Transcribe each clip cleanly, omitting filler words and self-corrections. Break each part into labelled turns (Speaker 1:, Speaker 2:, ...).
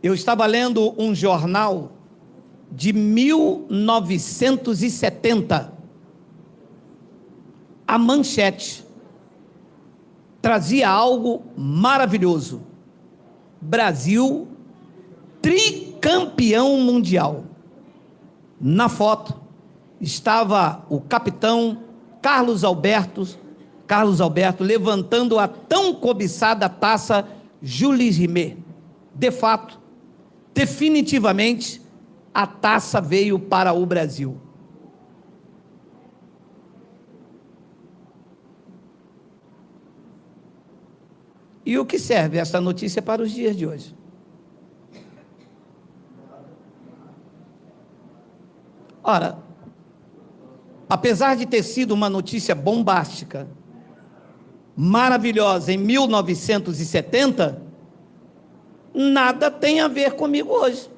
Speaker 1: Eu estava lendo um jornal de 1970. A manchete trazia algo maravilhoso: Brasil tricampeão mundial. Na foto estava o capitão Carlos Alberto levantando a tão cobiçada taça Jules Rimet. De fato, definitivamente, a taça veio para o Brasil. E o que serve essa notícia para os dias de hoje? Ora, apesar de ter sido uma notícia bombástica, maravilhosa em 1970, nada tem a ver comigo hoje.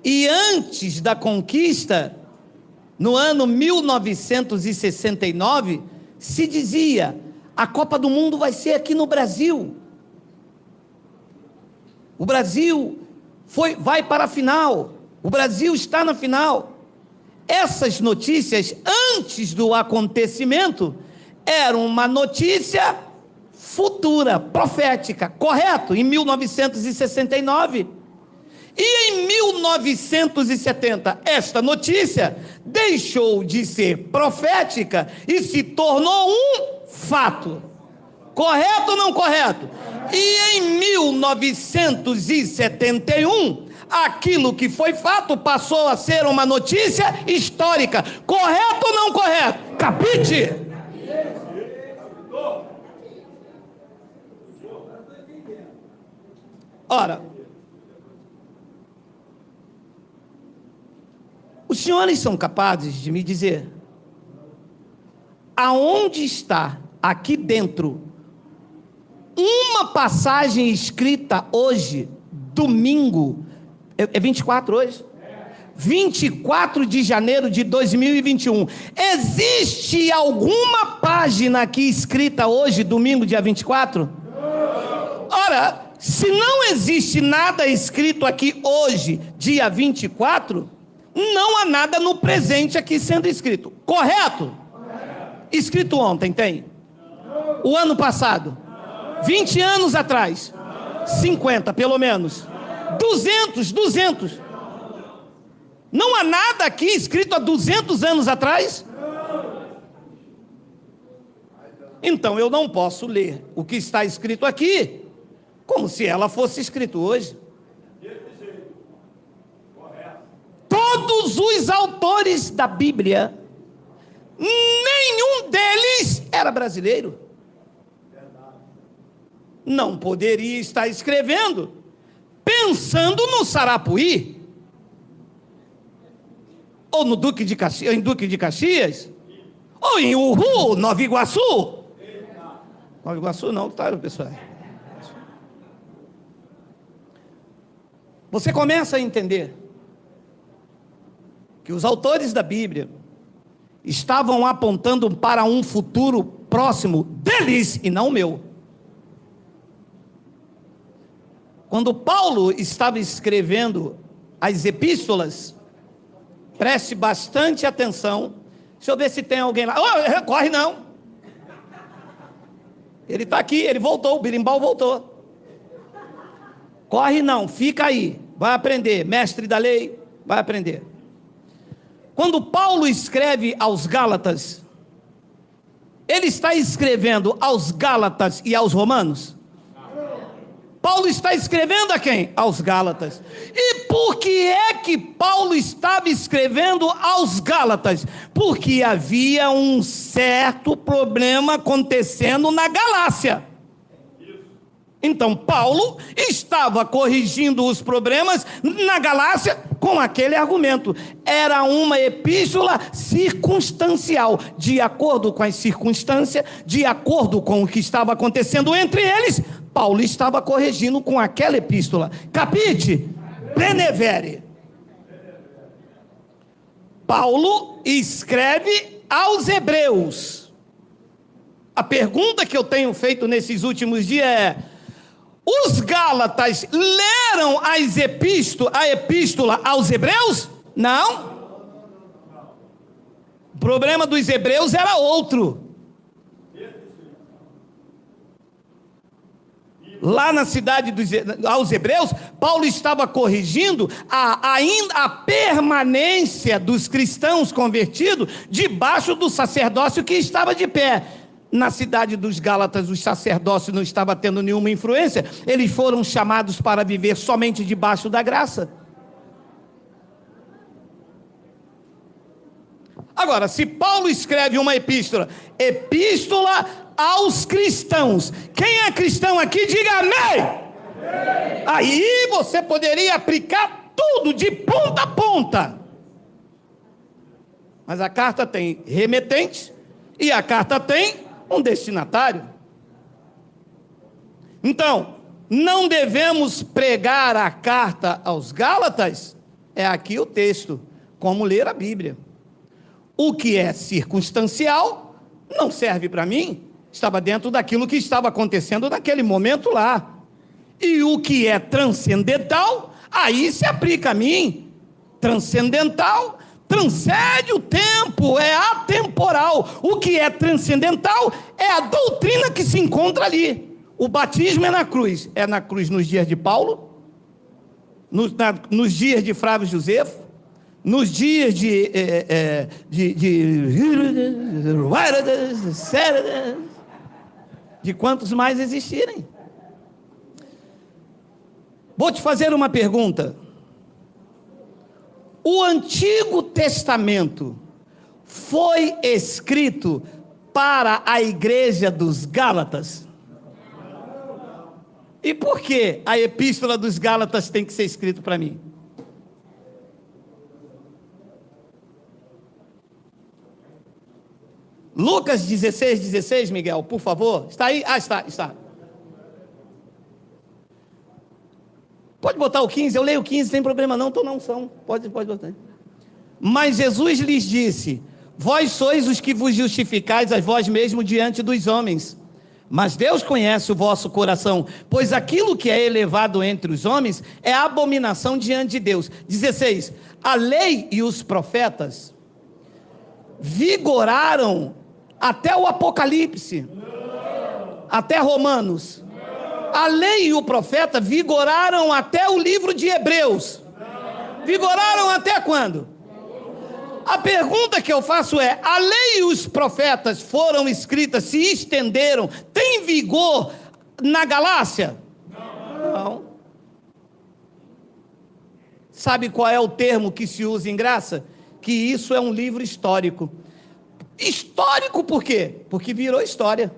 Speaker 1: E antes da conquista, no ano 1969, se dizia: a Copa do Mundo vai ser aqui no Brasil. O Brasil vai para a final. O Brasil está na final. Essas notícias, antes do acontecimento, eram uma notícia futura, profética, correto? Em 1969. E em 1970, esta notícia deixou de ser profética e se tornou um fato. Correto ou não correto? E em 1971, aquilo que foi fato passou a ser uma notícia histórica. Correto ou não correto? Capite? Ora, os senhores são capazes de me dizer aonde está aqui dentro uma passagem escrita hoje, domingo, é 24 hoje? 24 de janeiro de 2021. Existe alguma página aqui escrita hoje, domingo, dia 24? Ora, se não existe nada escrito aqui hoje, dia 24, não há nada no presente aqui sendo escrito. Correto? Escrito ontem, tem? O ano passado? 20 anos atrás? 50, pelo menos. 200. Não há nada aqui escrito há 200 anos atrás? Então eu não posso ler o que está escrito aqui como se ela fosse escrito hoje. Todos os autores da Bíblia, nenhum deles era brasileiro. Não poderia estar escrevendo pensando no Sarapuí, ou no Duque de Caxias, ou em Uhu, Nova Iguaçu. Nova Iguaçu não, tá, pessoal? Você começa a entender que os autores da Bíblia estavam apontando para um futuro próximo deles e não meu. Quando Paulo estava escrevendo as epístolas, preste bastante atenção. Deixa eu ver se tem alguém lá. Corre não. Ele está aqui, ele voltou, o birimbau voltou. Corre não, fica aí, vai aprender. Mestre da lei, vai aprender. Quando Paulo escreve aos Gálatas, ele está escrevendo aos Gálatas e aos Romanos? Paulo está escrevendo a quem? Aos Gálatas. E por que é que Paulo estava escrevendo aos Gálatas? Porque havia um certo problema acontecendo na Galácia. Então Paulo estava corrigindo os problemas na Galácia com aquele argumento. Era uma epístola circunstancial, de acordo com as circunstâncias, de acordo com o que estava acontecendo entre eles. Paulo estava corrigindo com aquela epístola. Capite? Benevere. Paulo escreve aos Hebreus. A pergunta que eu tenho feito nesses últimos dias é: os Gálatas leram a epístola aos Hebreus? Não. O problema dos Hebreus era outro. Lá na cidade aos Hebreus, Paulo estava corrigindo a permanência dos cristãos convertidos debaixo do sacerdócio que estava de pé. Na cidade dos Gálatas, o sacerdócio não estava tendo nenhuma influência, eles foram chamados para viver somente debaixo da graça. Agora, se Paulo escreve uma epístola aos cristãos, quem é cristão aqui, diga amém. Aí você poderia aplicar tudo de ponta a ponta. Mas a carta tem remetente e a carta tem um destinatário. Então, não devemos pregar a carta aos Gálatas? É aqui o texto, como ler a Bíblia. O que é circunstancial não serve para mim, estava dentro daquilo que estava acontecendo naquele momento lá. E o que é transcendental, aí se aplica a mim. Transcendental transcende o tempo, é atemporal. O que é transcendental é a doutrina que se encontra ali. O batismo é na cruz nos dias de Paulo, nos dias de Flávio Josefo, nos dias de quantos mais existirem. Vou te fazer uma pergunta. O Antigo Testamento foi escrito para a igreja dos Gálatas? E por que a epístola dos Gálatas tem que ser escrita para mim? Lucas 16, Miguel, por favor. Está aí? Ah, está. Pode botar o 15, eu leio o 15, sem problema não, estou na unção. Pode botar. Mas Jesus lhes disse: vós sois os que vos justificais a vós mesmos diante dos homens. Mas Deus conhece o vosso coração, pois aquilo que é elevado entre os homens é abominação diante de Deus. 16. A lei e os profetas vigoraram até o Apocalipse, até Romanos. A lei e o profeta vigoraram até o livro de Hebreus. Vigoraram até quando? A pergunta que eu faço é: a lei e os profetas foram escritas, se estenderam, tem vigor na Galácia? Não. Sabe qual é o termo que se usa em graça? Que isso é um livro histórico. Histórico por quê? Porque virou história.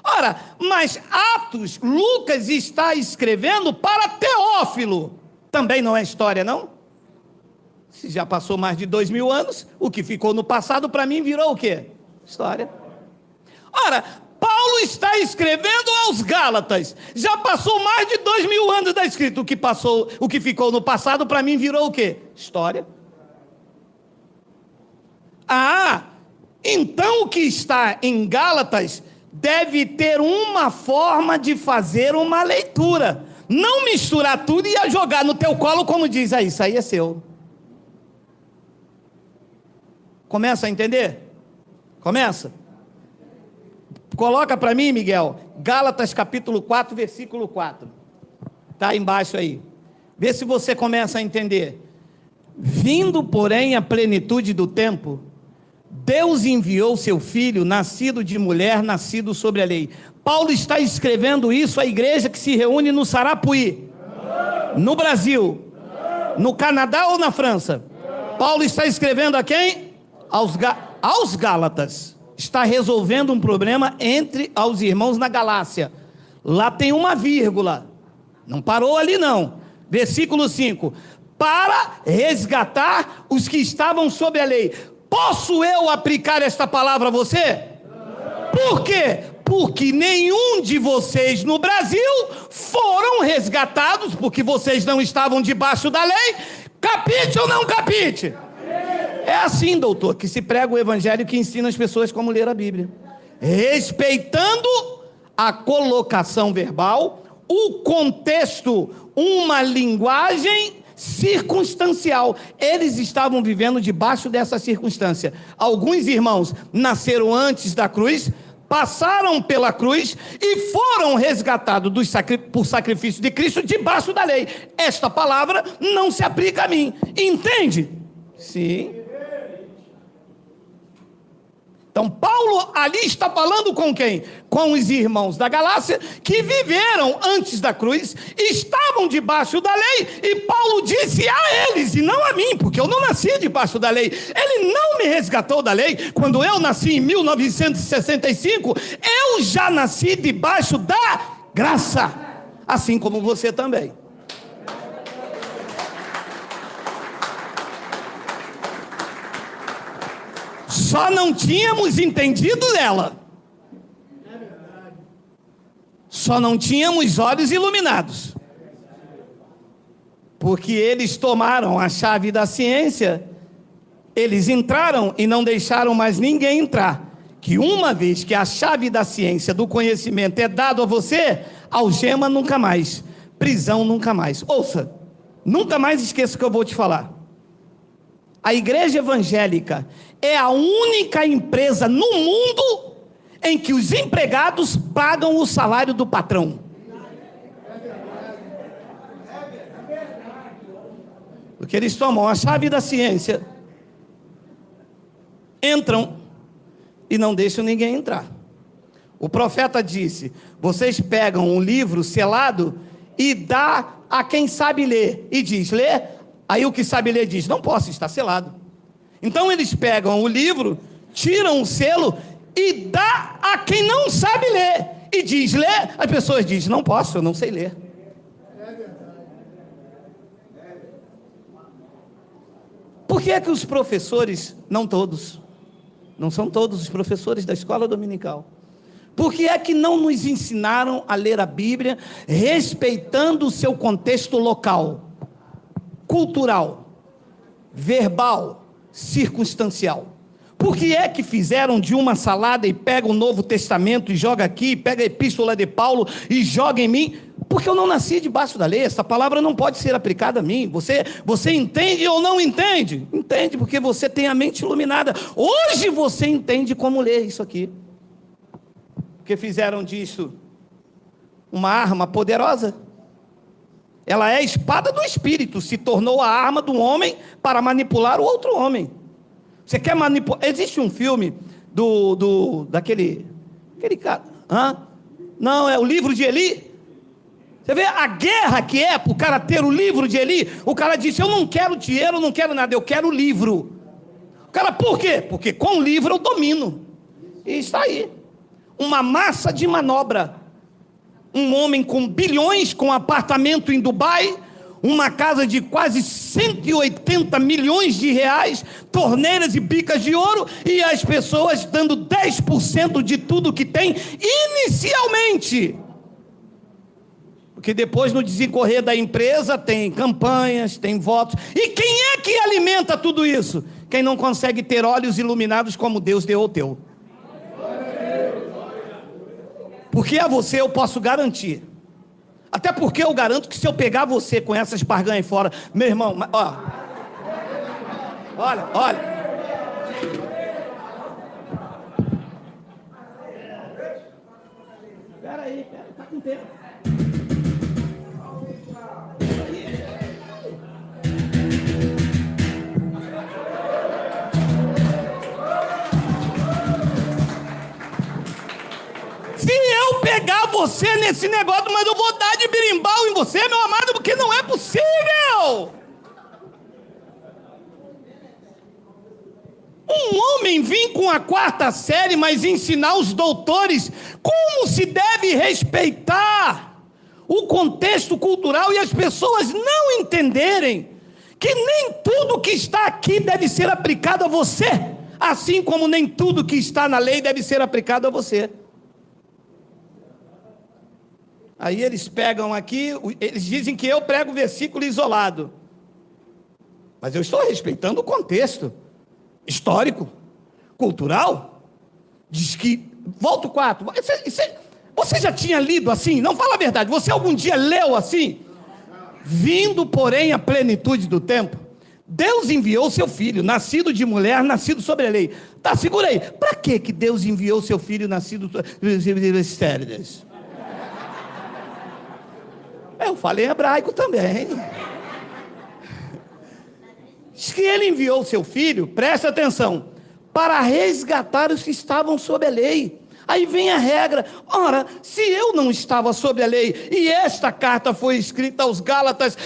Speaker 1: Ora, mas Atos, Lucas está escrevendo para Teófilo. Também não é história, não? Se já passou mais de 2000 anos, o que ficou no passado para mim virou o quê? História. Ora, Paulo está escrevendo aos Gálatas. Já passou mais de 2000 anos da escrita. O que ficou no passado para mim virou o quê? História. Então o que está em Gálatas deve ter uma forma de fazer uma leitura. Não misturar tudo e jogar no teu colo como diz aí, isso aí é seu. Começa a entender? Começa? Coloca para mim, Miguel, Gálatas capítulo 4, versículo 4. Está embaixo aí. Vê se você começa a entender. Vindo, porém, a plenitude do tempo, Deus enviou seu filho, nascido de mulher, nascido sobre a lei. Paulo está escrevendo isso à igreja que se reúne no Sarapuí, no Brasil, no Canadá ou na França. Paulo está escrevendo a quem? Aos Gálatas. Está resolvendo um problema entre aos irmãos na Galácia. Lá tem uma vírgula. Não parou ali não. Versículo 5. Para resgatar os que estavam sob a lei. Posso eu aplicar esta palavra a você? Por quê? Porque nenhum de vocês no Brasil foram resgatados, porque vocês não estavam debaixo da lei. Capite ou não capite? É assim, doutor, que se prega o evangelho que ensina as pessoas como ler a Bíblia. respeitando a colocação verbal, o contexto, uma linguagem circunstancial. Eles estavam vivendo debaixo dessa circunstância. Alguns irmãos nasceram antes da cruz, passaram pela cruz e foram resgatados por sacrifício de Cristo debaixo da lei. Esta palavra não se aplica a mim. Entende? Sim. Então Paulo ali está falando com quem? Com os irmãos da Galácia que viveram antes da cruz, estavam debaixo da lei, e Paulo disse a eles e não a mim, porque eu não nasci debaixo da lei. Ele não me resgatou da lei. Quando eu nasci em 1965, eu já nasci debaixo da graça, assim como você também. Só não tínhamos entendido dela. Só não tínhamos olhos iluminados. Porque eles tomaram a chave da ciência, eles entraram e não deixaram mais ninguém entrar. Que uma vez que a chave da ciência, do conhecimento é dado a você, algema nunca mais, prisão nunca mais. Ouça, nunca mais esqueça o que eu vou te falar. A igreja evangélica é a única empresa no mundo em que os empregados pagam o salário do patrão. Porque eles tomam a chave da ciência, entram e não deixam ninguém entrar. O profeta disse: vocês pegam um livro selado e dá a quem sabe ler, e diz, lê. Aí o que sabe ler diz, não posso, está selado. Então eles pegam o livro, tiram o selo e dá a quem não sabe ler, e diz, lê. As pessoas dizem, não posso, eu não sei ler. Por que é que os professores, não todos, não são todos os professores da escola dominical, por que é que não nos ensinaram a ler a Bíblia, respeitando o seu contexto local, cultural, verbal, circunstancial? Por que é que fizeram de uma salada e pegam o Novo Testamento e joga aqui, pega a Epístola de Paulo e joga em mim? Porque eu não nasci debaixo da lei, essa palavra não pode ser aplicada a mim. Você entende ou não entende? Entende, porque você tem a mente iluminada. Hoje você entende como ler isso aqui. Porque fizeram disso uma arma poderosa. Ela é a espada do Espírito, se tornou a arma do homem para manipular o outro homem. Você quer manipular? Existe um filme daquele cara, não, é o livro de Eli. Você vê a guerra que é para o cara ter o livro de Eli. O cara disse, eu não quero dinheiro, eu não quero nada, eu quero o livro. O cara, por quê? Porque com o livro eu domino. E está aí, uma massa de manobra. Um homem com bilhões, com apartamento em Dubai, uma casa de quase 180 milhões de reais, torneiras e bicas de ouro, e as pessoas dando 10% de tudo que tem, inicialmente. Porque depois, no desencorrer da empresa, tem campanhas, tem votos. E quem é que alimenta tudo isso? Quem não consegue ter olhos iluminados como Deus deu ao teu. Porque a você eu posso garantir. Até porque eu garanto que se eu pegar você com essas barganhas fora, meu irmão, ó, olha. Peraí, tá com tempo. Se eu pegar você nesse negócio, mas eu vou dar de birimbau em você, meu amado, porque não é possível. Um homem vir com a 4ª série, mas ensinar os doutores como se deve respeitar o contexto cultural, e as pessoas não entenderem que nem tudo que está aqui deve ser aplicado a você, assim como nem tudo que está na lei deve ser aplicado a você. Aí eles pegam aqui, eles dizem que eu prego versículo isolado. Mas eu estou respeitando o contexto histórico, cultural. Diz que Volta o 4. Você já tinha lido assim? Não, fala a verdade. Você algum dia leu assim? Vindo, porém, a plenitude do tempo, Deus enviou seu filho, nascido de mulher, nascido sobre a lei. Tá, segura aí. Para que Deus enviou seu filho, nascido estériles? Eu falei hebraico também. Diz que ele enviou seu filho, presta atenção, para resgatar os que estavam sob a lei. Aí vem a regra. Ora, se eu não estava sob a lei, e esta carta foi escrita aos Gálatas,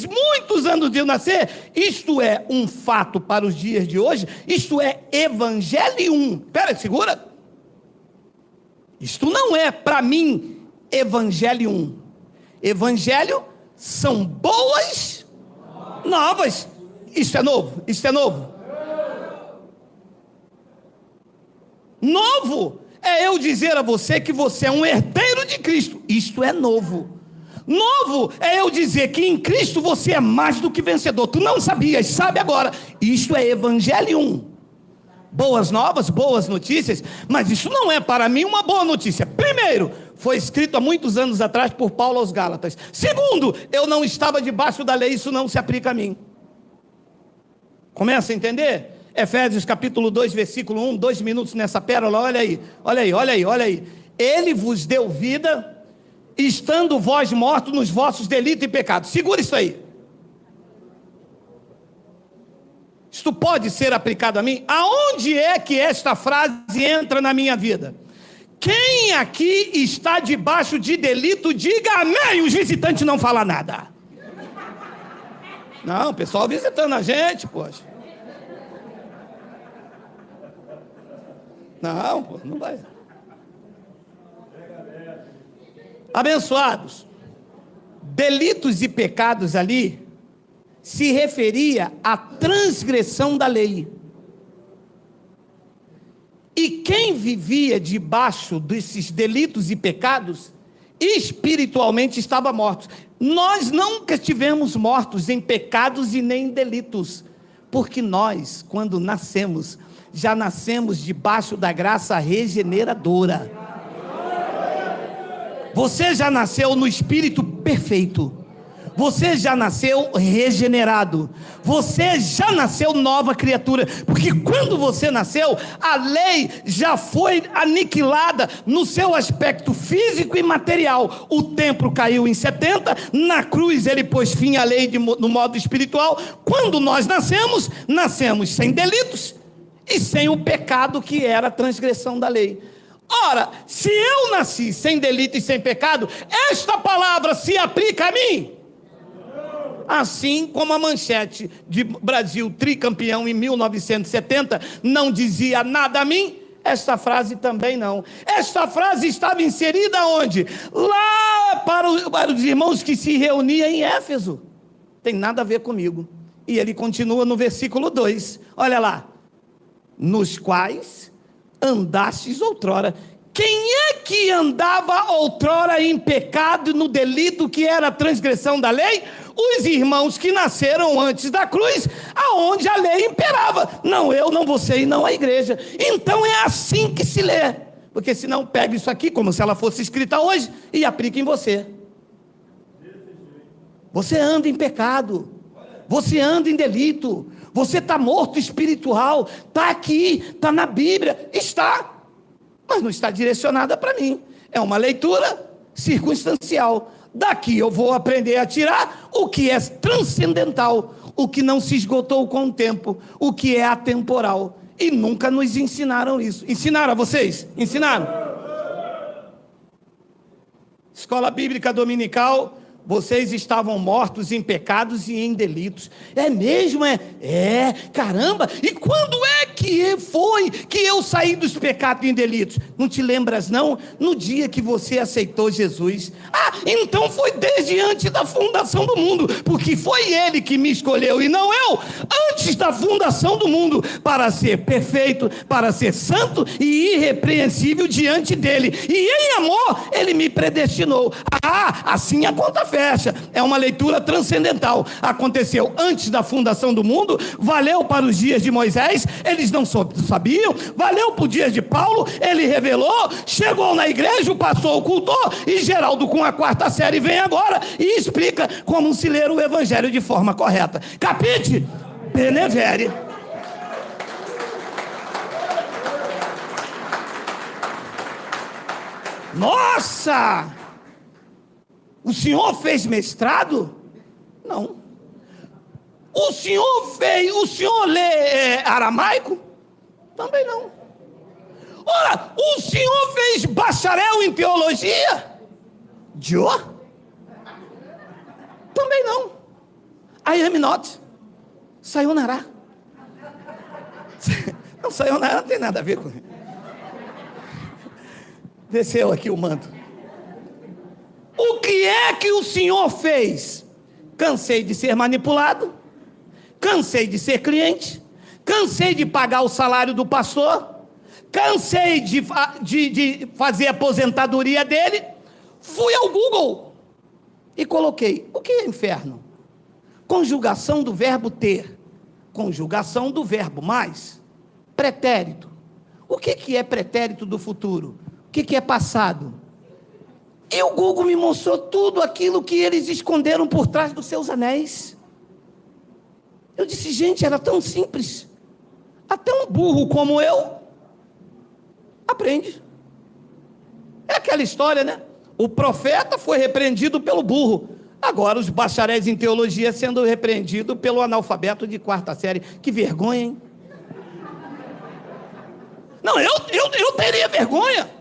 Speaker 1: muitos anos de eu nascer, isto é um fato para os dias de hoje, isto é evangelium. Pera, segura. Isto não é para mim evangelium. Evangelho são boas novas. Isso é novo, isso é novo. Novo é eu dizer a você que você é um herdeiro de Cristo. Isto é novo. Novo é eu dizer que em Cristo você é mais do que vencedor. Tu não sabias, sabe agora. Isto é evangelium. Boas novas, boas notícias. Mas isso não é para mim uma boa notícia. Primeiro, foi escrito há muitos anos atrás por Paulo aos Gálatas. Segundo, eu não estava debaixo da lei, isso não se aplica a mim. Começa a entender? Efésios capítulo 2, versículo 1, 2 minutos nessa pérola, olha aí, olha aí, olha aí, olha aí. Ele vos deu vida, estando vós mortos nos vossos delitos e pecados. Segura isso aí. Isto pode ser aplicado a mim? Aonde é que esta frase entra na minha vida? Quem aqui está debaixo de delito, diga amém. Os visitantes não falam nada. Não, o pessoal visitando a gente, poxa. Não, pô, não vai. Abençoados, delitos e pecados ali se referia à transgressão da lei. E quem vivia debaixo desses delitos e pecados, espiritualmente estava morto. Nós nunca estivemos mortos em pecados e nem em delitos, porque nós, quando nascemos, já nascemos debaixo da graça regeneradora. Você já nasceu no espírito perfeito. Você já nasceu regenerado. Você já nasceu nova criatura. Porque quando você nasceu, a lei já foi aniquilada no seu aspecto físico e material. O templo caiu em 70, na cruz ele pôs fim à lei no modo espiritual. Quando nós nascemos, nascemos sem delitos e sem o pecado que era a transgressão da lei. Ora, se eu nasci sem delito e sem pecado, esta palavra se aplica a mim. Assim como a manchete de Brasil tricampeão em 1970 não dizia nada a mim, esta frase também não. Esta frase estava inserida onde? Lá para os irmãos que se reuniam em Éfeso. Tem nada a ver comigo. E ele continua no versículo 2. Olha lá. Nos quais andastes outrora. Quem é que andava outrora em pecado, no delito que era a transgressão da lei? Os irmãos que nasceram antes da cruz, aonde a lei imperava. Não eu, não você e não a igreja. Então é assim que se lê. Porque senão pega isso aqui como se ela fosse escrita hoje e aplica em você. Você anda em pecado. Você anda em delito. Você está morto espiritual. Está aqui, está na Bíblia. Está. Mas não está direcionada para mim. É uma leitura circunstancial. Daqui eu vou aprender a tirar o que é transcendental, o que não se esgotou com o tempo, o que é atemporal. E nunca nos ensinaram isso. Ensinaram a vocês? Ensinaram? Escola Bíblica Dominical, vocês estavam mortos em pecados e em delitos. É mesmo? Caramba! E quando é que foi que eu saí dos pecados e em delitos? Não te lembras não? No dia que você aceitou Jesus. Então foi desde antes da fundação do mundo, porque foi Ele que me escolheu e não eu, antes da fundação do mundo, para ser perfeito, para ser santo e irrepreensível diante dele. E em amor, Ele me predestinou. Assim a conta fecha. É uma leitura transcendental. Aconteceu antes da fundação do mundo, valeu para os dias de Moisés, eles não sabiam, valeu para os dias de Paulo, ele revelou, chegou na igreja, o pastor ocultou, e Geraldo, com a quarta série, vem agora e explica como se ler o evangelho de forma correta. Capite? Benevere. Nossa! O senhor fez mestrado? Não. O senhor lê aramaico? Também não. Ora, o senhor fez bacharel em teologia? Joe? Também não. I am not. Sayonara. Não, sayonara não tem nada a ver com isso. Desceu aqui o manto. O que é que o senhor fez? Cansei de ser manipulado, cansei de ser cliente, cansei de pagar o salário do pastor, cansei de fazer a aposentadoria dele, fui ao Google e coloquei, o que é inferno? Conjugação do verbo ter, conjugação do verbo mais, pretérito. O que é pretérito do futuro? O que é passado? E o Google me mostrou tudo aquilo que eles esconderam por trás dos seus anéis. Eu disse, gente, era tão simples. Até um burro como eu aprende. É aquela história, né? O profeta foi repreendido pelo burro. Agora os bacharéis em teologia sendo repreendidos pelo analfabeto de quarta série. Que vergonha, hein? Não, eu teria vergonha.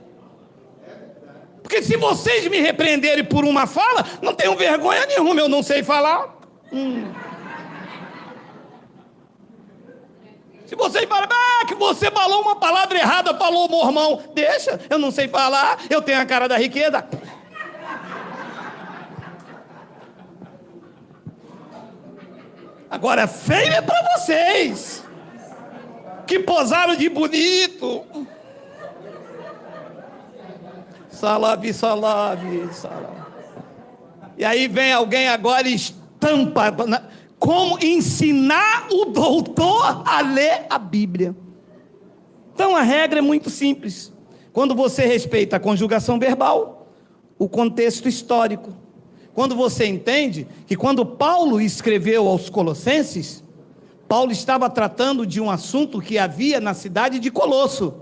Speaker 1: Porque se vocês me repreenderem por uma fala, não tenho vergonha nenhuma, eu não sei falar. Se vocês falarem, que você falou uma palavra errada, falou mormão, deixa, eu não sei falar, eu tenho a cara da riqueza. Agora, feio é para vocês, que posaram de bonito. Salave. E aí vem alguém agora e estampa. Como ensinar o doutor a ler a Bíblia. Então a regra é muito simples. Quando você respeita a conjugação verbal, o contexto histórico. Quando você entende que quando Paulo escreveu aos Colossenses, Paulo estava tratando de um assunto que havia na cidade de Colosso.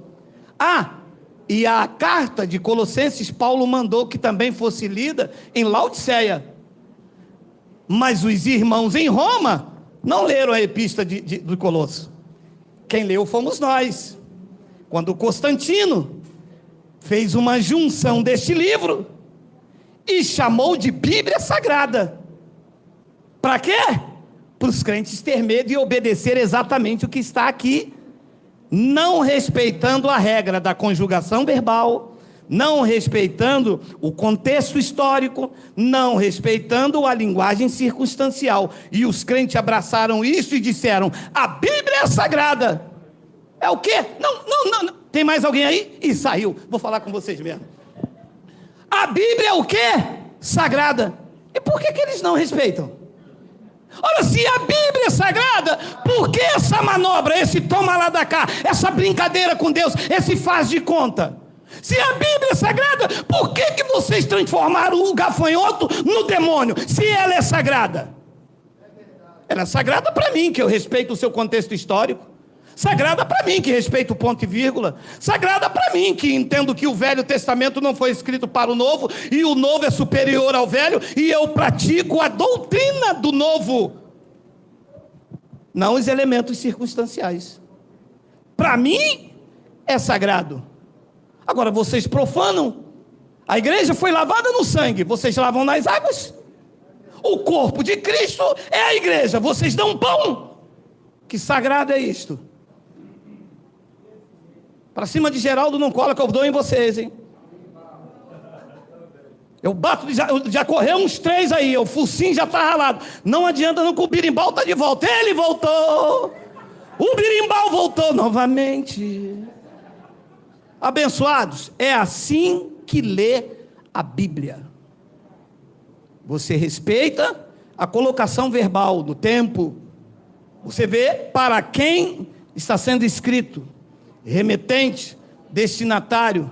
Speaker 1: E a carta de Colossenses, Paulo mandou que também fosse lida em Laodiceia. Mas os irmãos em Roma não leram a epístola do Colosso. Quem leu fomos nós. Quando Constantino fez uma junção deste livro e chamou de Bíblia Sagrada. Para quê? Para os crentes ter medo e obedecer exatamente o que está aqui. Não respeitando a regra da conjugação verbal, não respeitando o contexto histórico, não respeitando a linguagem circunstancial. E os crentes abraçaram isso e disseram, a Bíblia é sagrada. É o quê? Não. Tem mais alguém aí? E saiu. Vou falar com vocês mesmo. A Bíblia é o quê? Sagrada. E por que eles não respeitam? Ora, se a Bíblia é sagrada, por que essa manobra, esse toma lá da cá, essa brincadeira com Deus, esse faz de conta? Se a Bíblia é sagrada, por que vocês transformaram o gafanhoto no demônio, se ela é sagrada? Ela é sagrada para mim, que eu respeito o seu contexto histórico. Sagrada para mim, que respeito o ponto e vírgula. Sagrada para mim, que entendo que o Velho Testamento não foi escrito para o Novo, e o Novo é superior ao Velho, e eu pratico a doutrina do Novo, não os elementos circunstanciais. Para mim, é sagrado. Agora, vocês profanam. A igreja foi lavada no sangue, vocês lavam nas águas. O corpo de Cristo é a igreja, vocês dão pão. Que sagrado é isto? Para cima de Geraldo não cola, que eu dou em vocês, hein? Eu bato, já correu uns 3 aí, o focinho já está ralado. Não adianta não, que o birimbau está de volta. Ele voltou. O birimbau voltou novamente. Abençoados, é assim que lê a Bíblia. Você respeita a colocação verbal do tempo. Você vê para quem está sendo escrito, remetente, destinatário.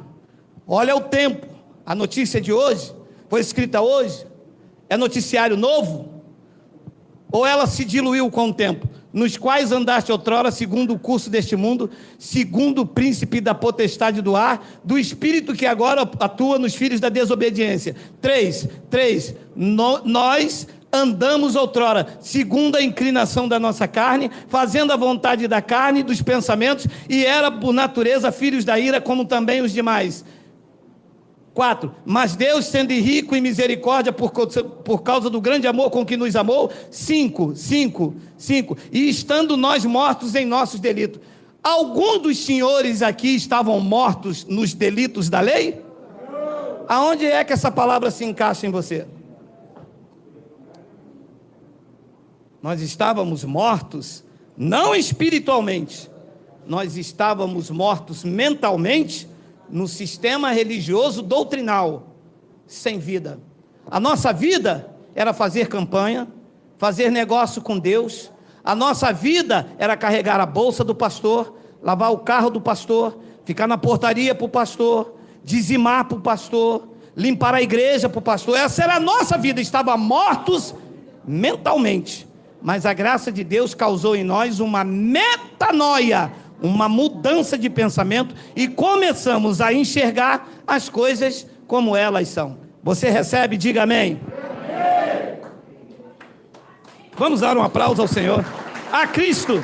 Speaker 1: Olha o tempo. A notícia de hoje foi escrita hoje. É noticiário novo? Ou ela se diluiu com o tempo? Nos quais andaste outrora, segundo o curso deste mundo, segundo o príncipe da potestade do ar, do espírito que agora atua nos filhos da desobediência. 3. Nós andamos outrora, segundo a inclinação da nossa carne, fazendo a vontade da carne e dos pensamentos, e era por natureza filhos da ira, como também os demais. 4. Mas Deus, sendo rico em misericórdia por causa do grande amor com que nos amou. 5. E estando nós mortos em nossos delitos. Algum dos senhores aqui estavam mortos nos delitos da lei? Aonde é que essa palavra se encaixa em você? Nós estávamos mortos, não espiritualmente, nós estávamos mortos mentalmente, no sistema religioso doutrinal, sem vida. A nossa vida era fazer campanha, fazer negócio com Deus. A nossa vida era carregar a bolsa do pastor, lavar o carro do pastor, ficar na portaria para o pastor, dizimar para o pastor, limpar a igreja para o pastor. Essa era a nossa vida. Estava mortos mentalmente, mas a graça de Deus causou em nós uma metanoia, uma mudança de pensamento, e começamos a enxergar as coisas como elas são. Você recebe? Diga amém. Amém. Vamos dar um aplauso ao Senhor. A Cristo.